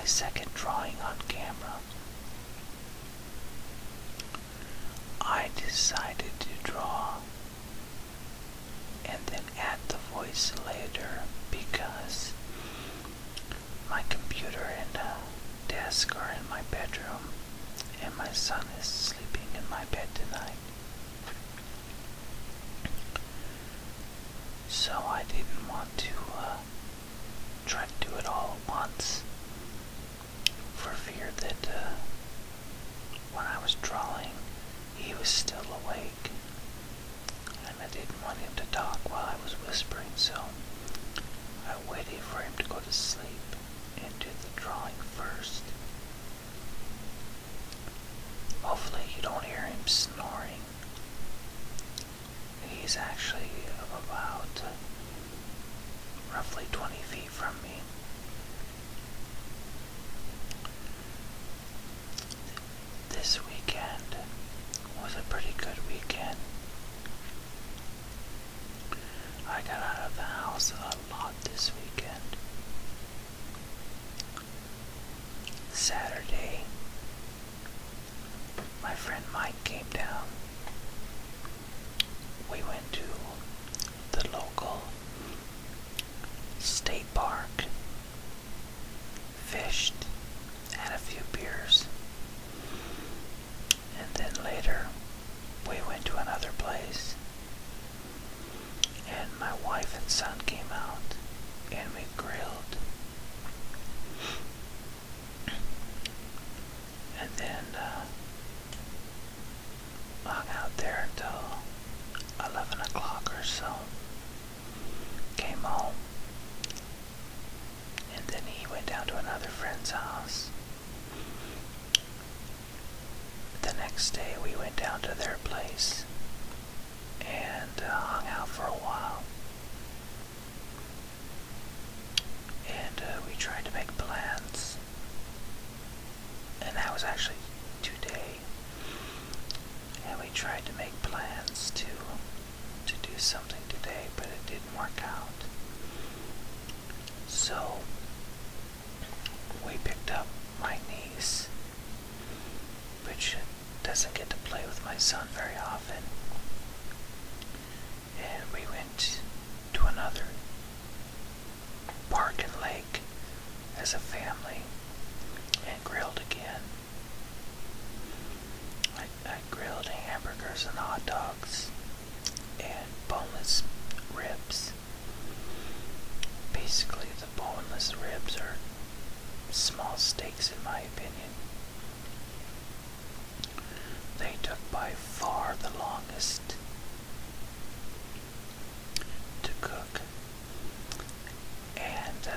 my second drawing on camera. I decided to draw and then add the voice later because my computer and desk are in my bedroom and my son is sleeping in my bed tonight. So I didn't want to try to do it all at once for fear that when I was drawing he was still awake and I didn't want him to talk while I was whispering, so I waited for him to go to sleep and did the drawing first. Hopefully you don't hear him snoring. He's actually about roughly 20 feet from me. This weekend was a pretty good weekend. I got out of the house a lot this weekend. Saturday, my friend Mike came down. We went to the local state park, fished, had a few beers, and then later we went to another place and my wife and son came out and we grilled, and then hung out there until 11 o'clock or so. Came home, and then he went down to another friend's house. The next day we went down to their place and hung out for a while. And we tried to make plans. And that was actually today. And we tried to make plans to do something today, but it didn't work out. So we picked up my niece, which doesn't get to play with my son very often, and we went to another park and lake as a family and grilled again. I grilled hamburgers and hot dogs and boneless ribs. Basically, the boneless ribs are small steaks in my opinion. They took by far the longest to cook, and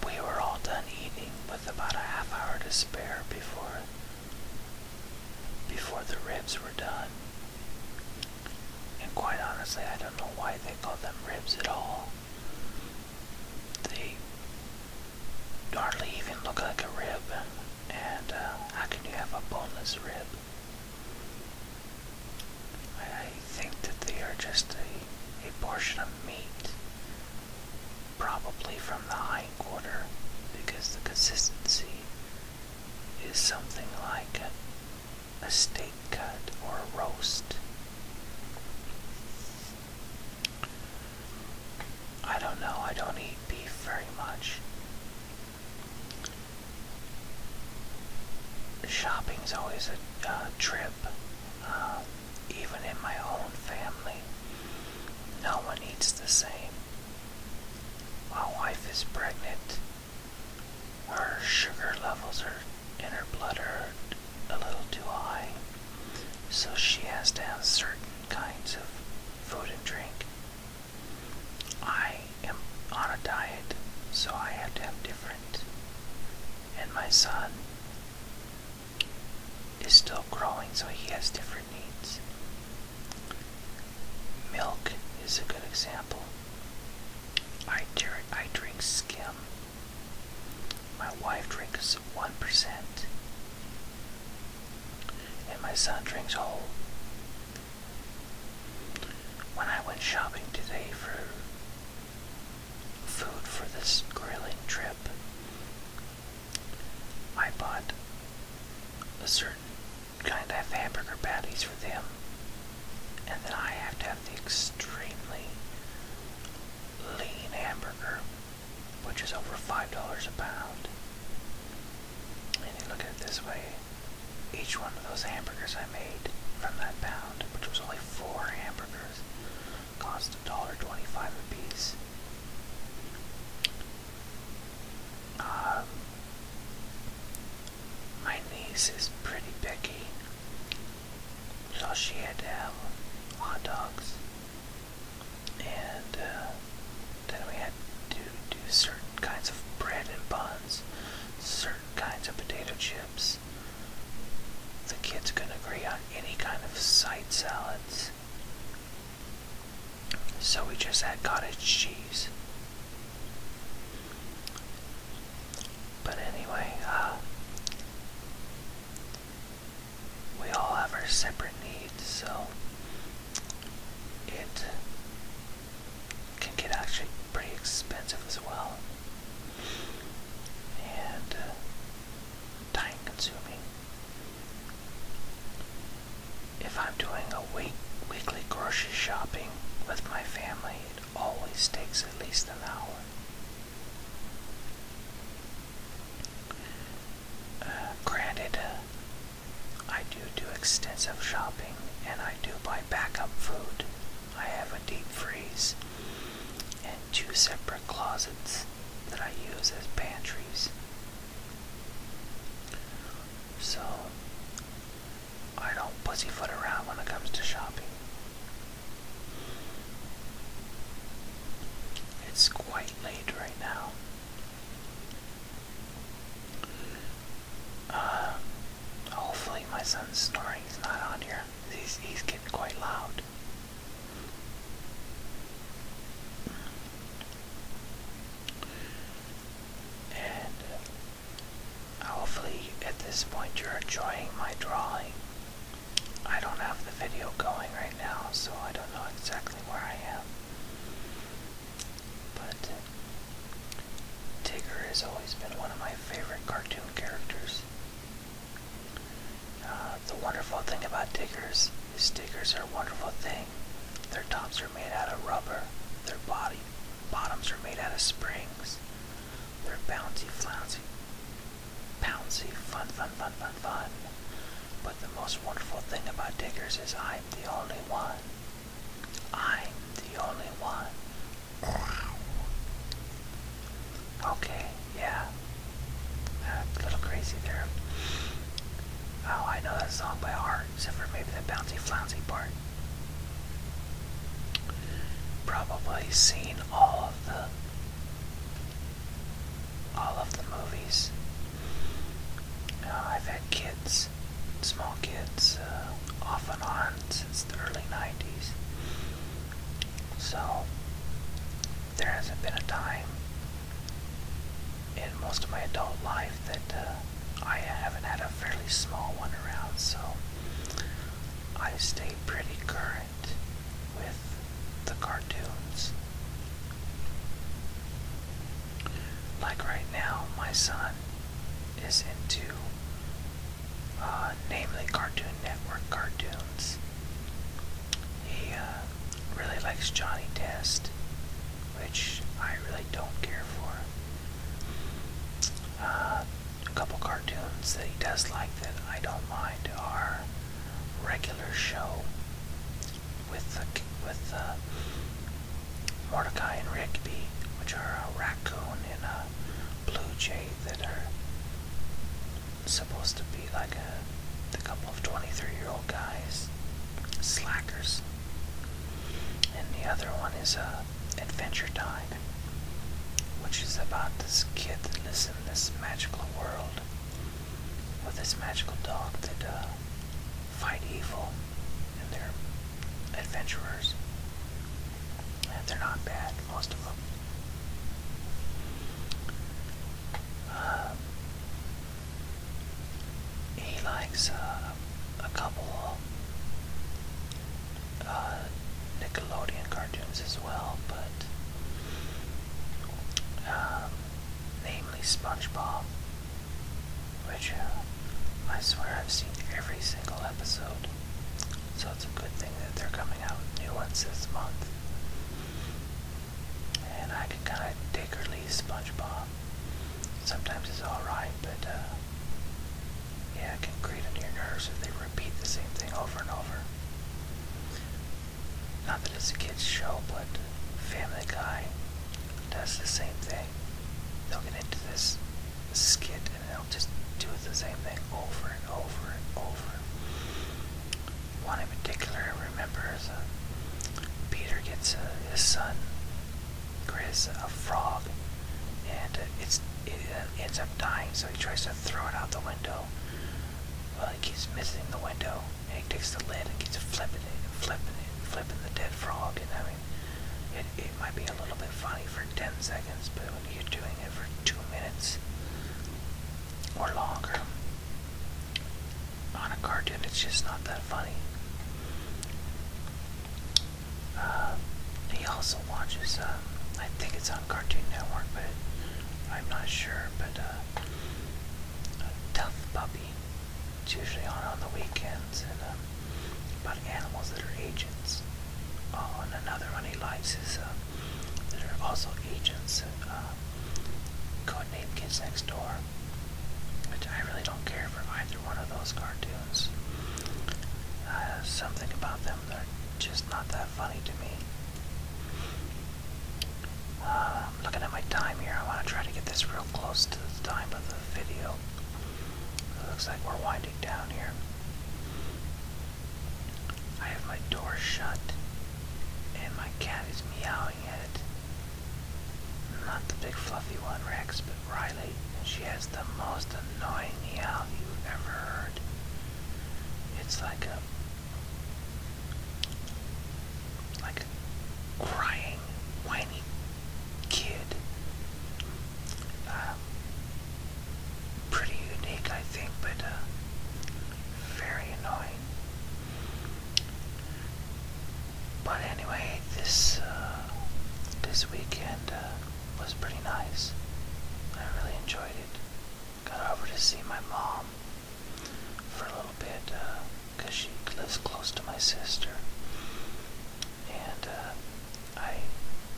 we were all done eating with about a half hour to spare before the ribs were done. And quite honestly, I don't know why they call them ribs at all. They hardly even look like a rib, and how can you have a boneless rib? I think that they are just a portion of meat, probably from the hindquarter, because the consistency is something like a steak cut or a roast. I don't know, I don't eat beef very much. Shopping's always a trip. Even in my own family, no one eats the same. My wife is pregnant. Her sugar levels in her blood are a little too high, so she has to have certain kinds of food and drink. I am on a diet, so I have to have different. And my son is still growing, so he has different needs. Milk is a good example. I drink skim. My wife drinks 1%. And my son drinks whole. When I went shopping today for food for this grilling trip, I bought a certain kind of hamburger patties for them, and then I have to have the extremely lean hamburger, which is over $5 a pound. And you look at it this way, each one of those hamburgers I made from that pound, which was only 4 hamburgers, cost $1.25 a piece. My niece is pretty picky, so she had to have hot dogs, and then we had to do certain kinds of bread and buns, certain kinds of potato chips. The kids couldn't agree on any kind of side salads, so we just had cottage cheese. But anyway, we all have our separate needs, so it can get actually pretty expensive as well, and time consuming. If I'm doing a weekly grocery shopping with my family, it always takes at least an hour. Granted, I do extensive shopping, and I do buy backup food. I have a deep freeze and 2 separate closets that I use as pantries. So I don't pussyfoot around when it comes to shopping. It's quite late right now. Hopefully my son's snoring is not on here. He's getting quite loud. And hopefully at this point you're enjoying my drawing. I don't have the video going right now, so I don't know exactly where I am. But Tigger has always been one of my favorite cartoon characters. The wonderful thing about Tiggers is Tiggers are a wonderful thing. Their tops are made out of rubber. Their bottoms are made out of springs. They're bouncy, flouncy, pouncy, fun. But the most wonderful thing about Tiggers is I'm the only one. I'm the only one. Okay, yeah. A little crazy there. Oh, I know that song by heart, except for maybe the bouncy flouncy part. Probably seen all of the movies. I've had kids, small kids, off and on since the early 90s. So there hasn't been a time in most of my adult life that I haven't had a fairly small one around, so I stay pretty current with the cartoons. Like right now, my son is into namely Cartoon Network cartoons. He really likes Johnny Test, which I really don't care for. A couple cartoons that he does like that I don't mind are Regular Show with Mordecai and Rigby, which are a raccoon and a blue jay that are supposed to be like a couple of 23-year-old guys, slackers. And the other one is Adventure Time, which is about this kid that lives in this magical world with this magical dog that fight evil, and they're adventurers. And they're not bad, most of them. He likes a couple Nickelodeon cartoons as well, but namely SpongeBob, which I swear I've seen every single episode, so it's a good thing that they're coming out with new ones this month. And I can kind of take or leave SpongeBob. Sometimes it's alright, but yeah, it can grate on your nerves if they repeat the same thing over and over. Not that it's a kid's show, but Family Guy does the same thing. They'll get into this skit and they'll just do the same thing over and over and over. One in particular I remember is Peter gets his son, Chris, a frog, and it ends up dying, so he tries to throw it out the window. Well, he keeps missing the window, and he takes the lid and keeps flipping it and flipping it and flipping the dead frog. And I mean, it might be a little bit funny for 10 seconds, but when you're doing it for 2 minutes or longer on a cartoon, it's just not that funny. He also watches, I think it's on Cartoon Network, but I'm not sure, but Tough Puppy. It's usually on the weekends, and about animals that are agents. Oh, and another one he likes is that are also agents, Codename Kids Next Door, which I really don't care for either one of those cartoons. Something about them that are just not that funny to me. I'm looking at my time here. I want to try to get this real close to the time of the video. It looks like we're winding down here. I have my door shut, and my cat is meowing at it. Not the big fluffy one, Rex, but Riley, and she has the most annoying meow you've ever heard. It's like a crying, whiny kid. Pretty unique, I think, but very annoying. But anyway, this weekend was pretty nice. I really enjoyed it. Got over to see my mom for a little bit, because she lives close to my sister. And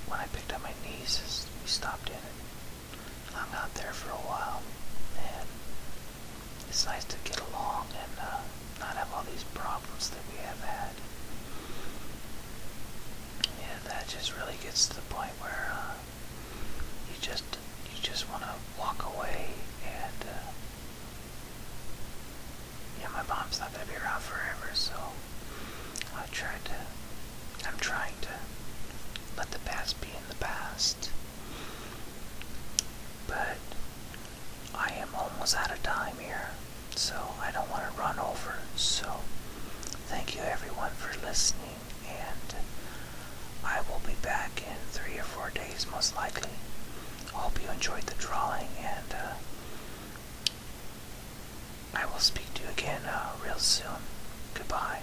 when I picked up my nieces, we stopped in and hung out there for a while. And it's nice to get along and not have all these problems that we have had. Yeah, that just really gets to the point where you just want to walk away, and yeah, my mom's not going to be around forever, so I'm trying to let the past be in the past. But I am almost out of time here, so I don't want to run over. So thank you everyone for listening, and I will be back in 3 or 4 days most likely. Hope you enjoyed the drawing, and I will speak to you again real soon. Goodbye.